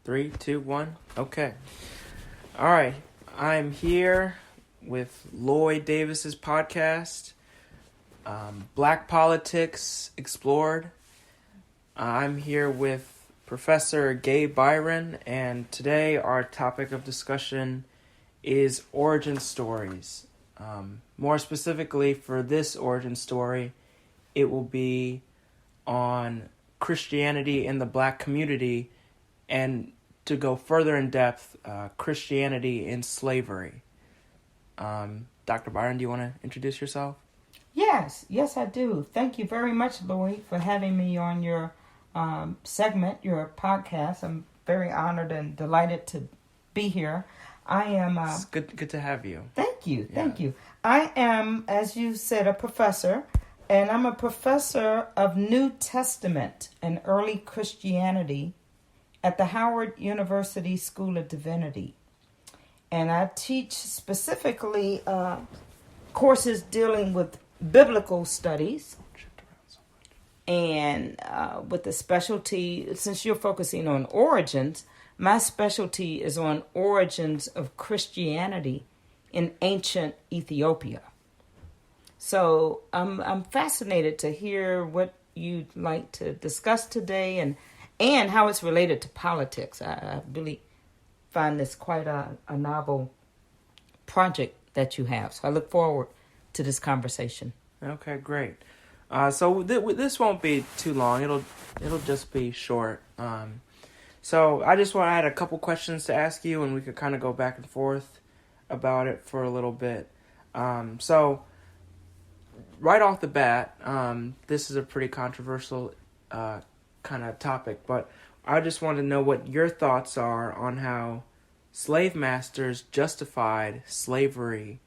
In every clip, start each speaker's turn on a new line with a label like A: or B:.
A: 3, 2, 1. Okay. All right. I'm here with Lloyd Davis's podcast, Black Politics Explored. I'm here with Professor Gay Byron, and today our topic of discussion is origin stories. More specifically, for this origin story, it will be on Christianity in the Black community, and to go further in depth, Christianity in slavery. Dr. Byron, do you want to introduce yourself?
B: Yes, I do. Thank you very much, Lloyd, for having me on your segment, your podcast. I'm very honored and delighted to be here. I am...
A: It's good to have you.
B: Thank you. I am, as you said, a professor, and I'm a professor of New Testament and early Christianity at the Howard University School of Divinity. And I teach specifically courses dealing with biblical studies, and with the specialty, since you're focusing on origins, my specialty is on origins of Christianity in ancient Ethiopia. So I'm fascinated to hear what you'd like to discuss today and how it's related to politics. I really find this quite a novel project that you have. So I look forward to this conversation.
A: Okay, great. So this won't be too long. It'll just be short. So I had a couple questions to ask you, and we could kind of go back and forth about it for a little bit. So right off the bat, this is a pretty controversial kind of topic, but I just want to know what your thoughts are on how slave masters justified slavery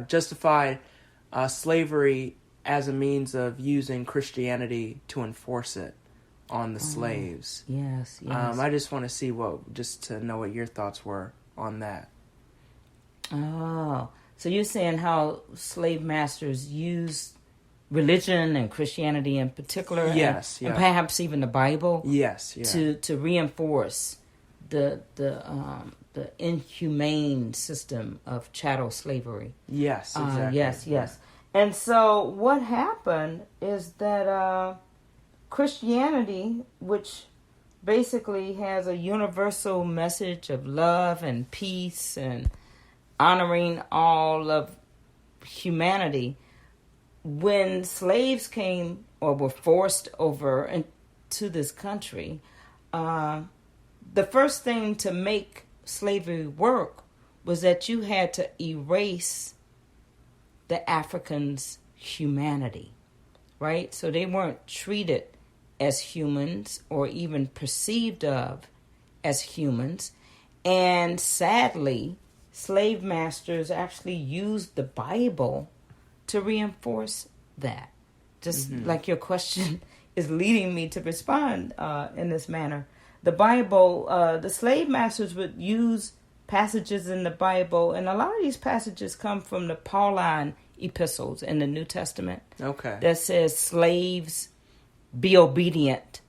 A: justified slavery as a means of using Christianity to enforce it on the slaves.
B: Yes.
A: I just want to see to know what your thoughts were on that.
B: Oh, so you're saying how slave masters used religion and Christianity in particular, and perhaps even the Bible, to reinforce the inhumane system of chattel slavery.
A: Yes, exactly.
B: Yes. And so what happened is that Christianity, which basically has a universal message of love and peace and honoring all of humanity, when slaves came or were forced over into this country, the first thing to make slavery work was that you had to erase the Africans' humanity, right? So they weren't treated as humans or even perceived of as humans. And sadly, slave masters actually used the Bible to reinforce that. Just like your question is leading me to respond in this manner. The Bible, the slave masters would use passages in the Bible, and a lot of these passages come from the Pauline epistles in the New Testament.
A: Okay.
B: That says, slaves, be obedient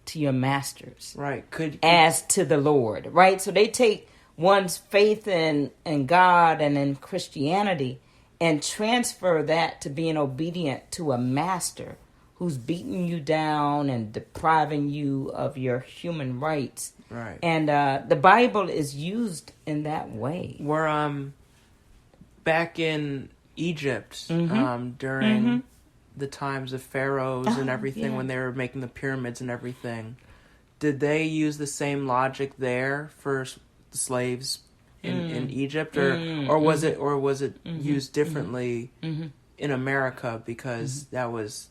B: to your masters.
A: Right.
B: As to the Lord. Right? So they take one's faith in God and in Christianity and transfer that to being obedient to a master who's beating you down and depriving you of your human rights.
A: Right.
B: And the Bible is used in that way.
A: We're back in Egypt during the times of pharaohs and everything, when they were making the pyramids and everything. Did they use the same logic there for the slaves in Egypt, or was it used differently in America, because that was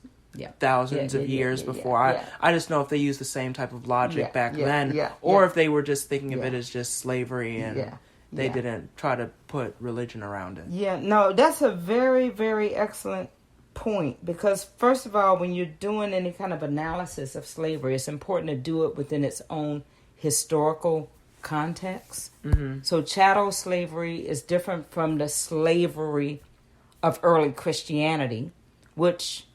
A: thousands of years before? I just know if they used the same type of logic back then, or if they were just thinking of it as just slavery and they didn't try to put religion around it.
B: Yeah, no, that's a very, very excellent point, because first of all, when you're doing any kind of analysis of slavery, it's important to do it within its own historical context. So chattel slavery is different from the slavery of early Christianity, which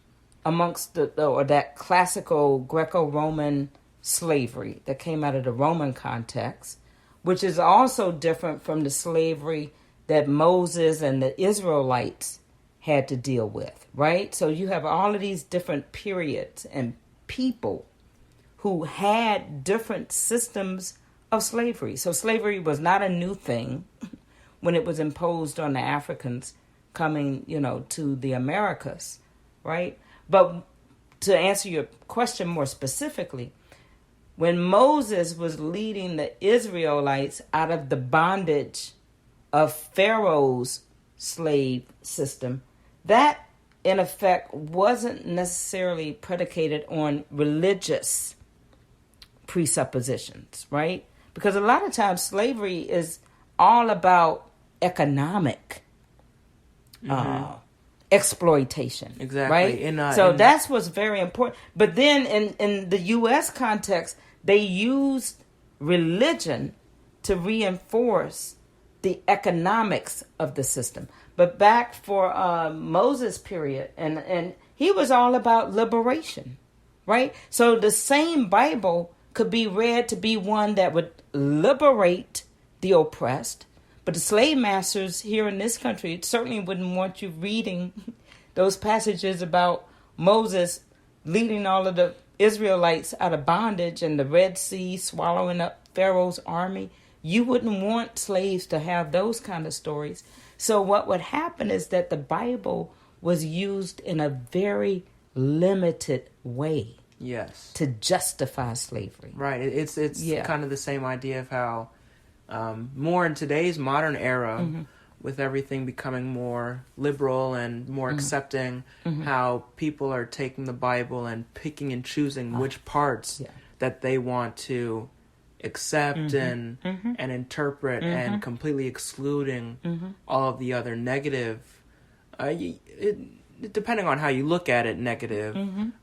B: amongst that classical Greco-Roman slavery that came out of the Roman context, which is also different from the slavery that Moses and the Israelites had to deal with, right? So you have all of these different periods and people who had different systems of slavery. So slavery was not a new thing when it was imposed on the Africans coming, to the Americas, right? But to answer your question more specifically, when Moses was leading the Israelites out of the bondage of Pharaoh's slave system, that in effect wasn't necessarily predicated on religious presuppositions, right? Because a lot of times slavery is all about economic exploitation.
A: Exactly.
B: Right? So that's what's very important. But then in the U.S. context, they used religion to reinforce the economics of the system. But back for Moses' period, and he was all about liberation, right? So the same Bible could be read to be one that would liberate the oppressed, but the slave masters here in this country certainly wouldn't want you reading those passages about Moses leading all of the Israelites out of bondage and the Red Sea swallowing up Pharaoh's army. You wouldn't want slaves to have those kind of stories. So what would happen is that the Bible was used in a very limited way.
A: Yes.
B: To justify slavery.
A: Right. It's kind of the same idea of how more in today's modern era, with everything becoming more liberal and more accepting, how people are taking the Bible and picking and choosing which parts that they want to accept and interpret and completely excluding all of the other negative, depending on how you look at it, negative,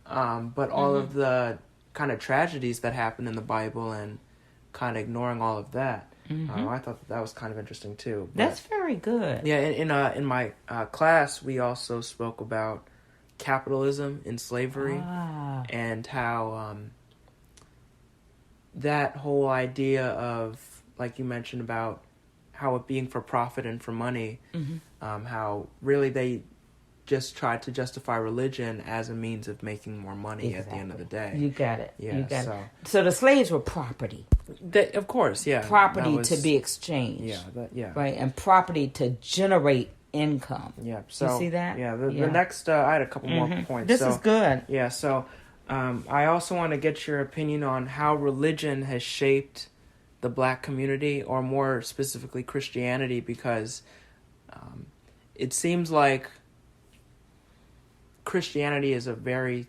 A: but all of the kind of tragedies that happen in the Bible and kind of ignoring all of that. I thought that was kind of interesting too. But,
B: that's very good.
A: Yeah, in my class, we also spoke about capitalism in slavery and how that whole idea of, like you mentioned about how it being for profit and for money, how really they just tried to justify religion as a means of making more money at the end of the day.
B: You got it.
A: Yeah,
B: you got it. So the slaves were property.
A: Of course, yeah.
B: Property to be exchanged.
A: Yeah.
B: Right, and property to generate income.
A: Yeah. So
B: you see that?
A: Yeah. The next, I had a couple more points.
B: This is good.
A: Yeah. So, I also want to get your opinion on how religion has shaped the Black community, or more specifically Christianity, because it seems like Christianity is a very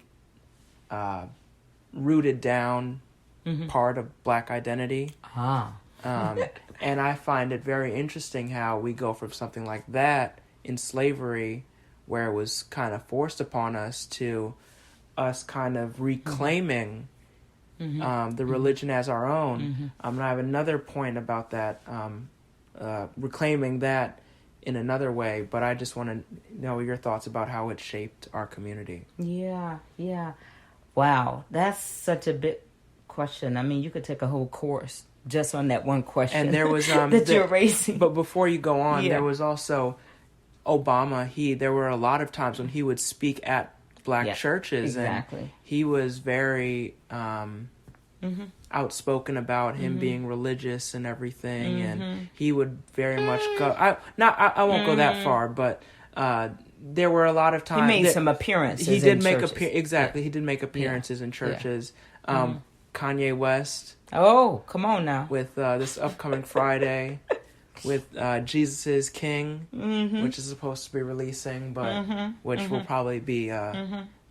A: rooted down part of Black identity. And I find it very interesting how we go from something like that in slavery, where it was kind of forced upon us, to us kind of reclaiming the religion as our own. And I have another point about that, reclaiming that in another way, but I just want to know your thoughts about how it shaped our community.
B: Yeah. Wow, that's such a big question. I mean, you could take a whole course just on that one question.
A: And there was
B: that you're raising.
A: But before you go on, there was also Obama. There were a lot of times when he would speak at Black churches, and he was very outspoken about him being religious and everything, and he would very much go. I won't go that far, but there were a lot of times
B: he made some appearances.
A: He did make He did make appearances in churches. Kanye West.
B: Oh, come on now!
A: With this upcoming Friday, with Jesus is King, which is supposed to be releasing, but which will probably be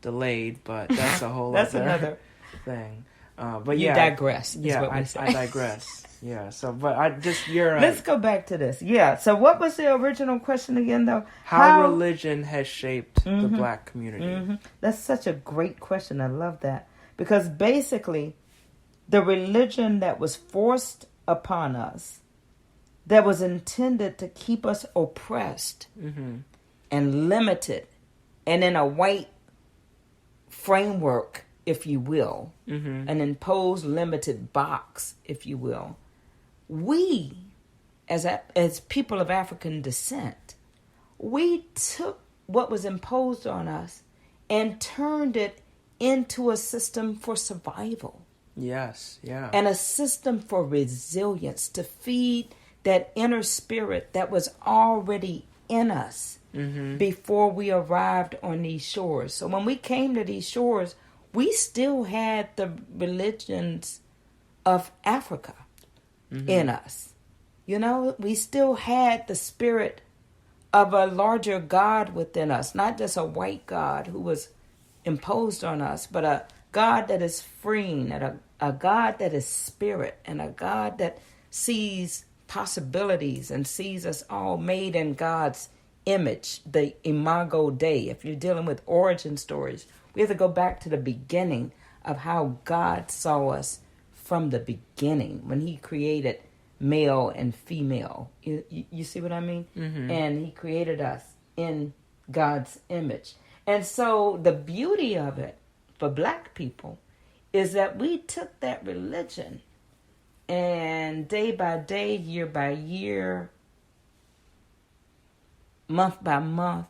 A: delayed. But that's a whole other thing. But
B: you digress.
A: Yeah, I digress. Yeah. So, but I just
B: Let's go back to this. Yeah. So, what was the original question again, though?
A: How religion has shaped the Black community.
B: That's such a great question. I love that, because basically, the religion that was forced upon us, that was intended to keep us oppressed and limited, and in a white framework, if you will,
A: Mm-hmm.
B: an imposed limited box, if you will. We, as people of African descent, we took what was imposed on us and turned it into a system for survival.
A: Yes, yeah.
B: And a system for resilience, to feed that inner spirit that was already in us before we arrived on these shores. So when we came to these shores, we still had the religions of Africa in us. You know, we still had the spirit of a larger God within us, not just a white God who was imposed on us, but a God that is freeing, and a God that is spirit, and a God that sees possibilities and sees us all made in God's image, the imago Dei. If you're dealing with origin stories, we have to go back to the beginning of how God saw us from the beginning when he created male and female. You see what I mean? Mm-hmm. And he created us in God's image. And so the beauty of it for black people is that we took that religion and day by day, year by year, month by month,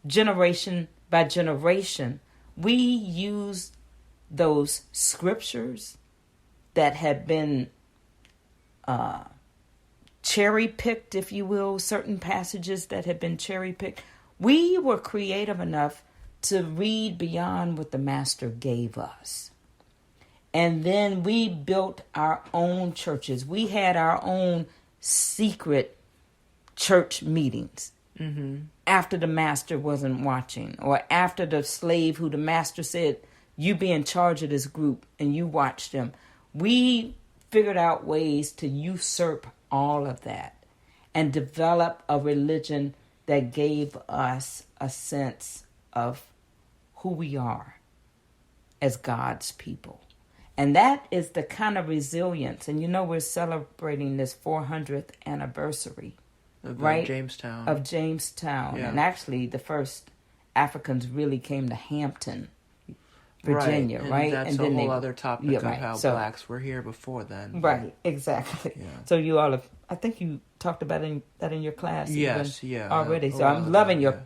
B: generation by generation, we used those scriptures that had been cherry-picked, if you will, certain passages that had been cherry-picked. We were creative enough to read beyond what the Master gave us. And then we built our own churches. We had our own secret church meetings after the Master wasn't watching, or after the slave who the Master said, you be in charge of this group, and you watch them. We figured out ways to usurp all of that and develop a religion that gave us a sense of who we are as God's people. And that is the kind of resilience. And we're celebrating this 400th anniversary, right?
A: Jamestown.
B: Of Jamestown. Yeah. And actually the first Africans really came to Hampton, Virginia, right?
A: That's
B: and
A: a
B: then
A: whole other topic of how
B: so,
A: blacks were here before then.
B: Right, exactly. Yeah. So you all have, I think you talked about that in your class.
A: Yes, yeah.
B: Already. So I'm loving your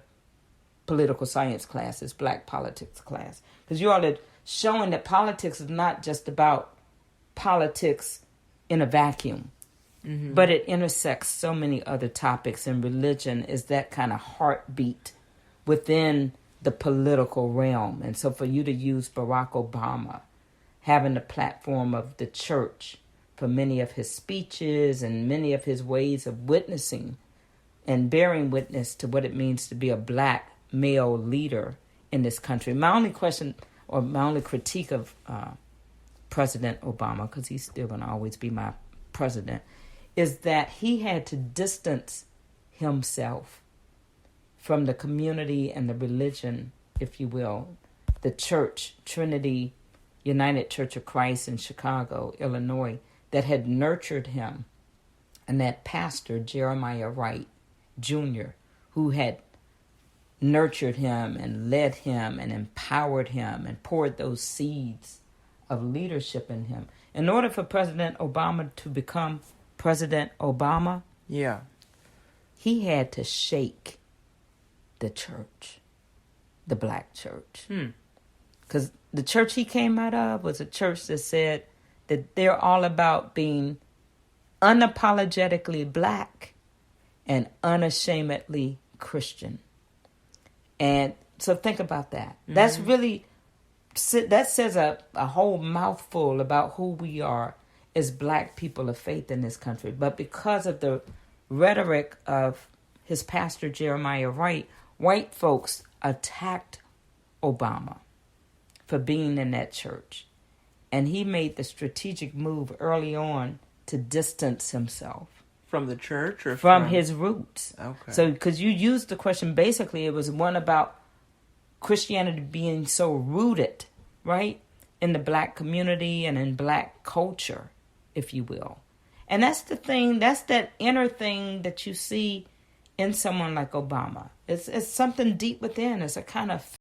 B: political science classes, black politics class. Because you all are showing that politics is not just about politics in a vacuum, but it intersects so many other topics, and religion is that kind of heartbeat within the political realm. And so for you to use Barack Obama having the platform of the church for many of his speeches and many of his ways of witnessing and bearing witness to what it means to be a black male leader in this country. My only question, or my only critique of President Obama, because he's still going to always be my president, is that he had to distance himself from the community and the religion, if you will, the church, Trinity United Church of Christ in Chicago, Illinois, that had nurtured him, and that pastor, Jeremiah Wright Jr., who had nurtured him and led him and empowered him and poured those seeds of leadership in him. In order for President Obama to become President Obama, he had to shake the church, the black church. Because the church he came out of was a church that said that they're all about being unapologetically black and unashamedly Christian. And so think about that. That's really, that says a whole mouthful about who we are as black people of faith in this country. But because of the rhetoric of his pastor, Jeremiah Wright, white folks attacked Obama for being in that church. And he made the strategic move early on to distance himself.
A: From the church or
B: from his roots.
A: Okay.
B: So, because you used the question, basically, it was one about Christianity being so rooted, right, in the black community and in black culture, if you will. And that's the thing, that's that inner thing that you see in someone like Obama. It's something deep within. It's a kind of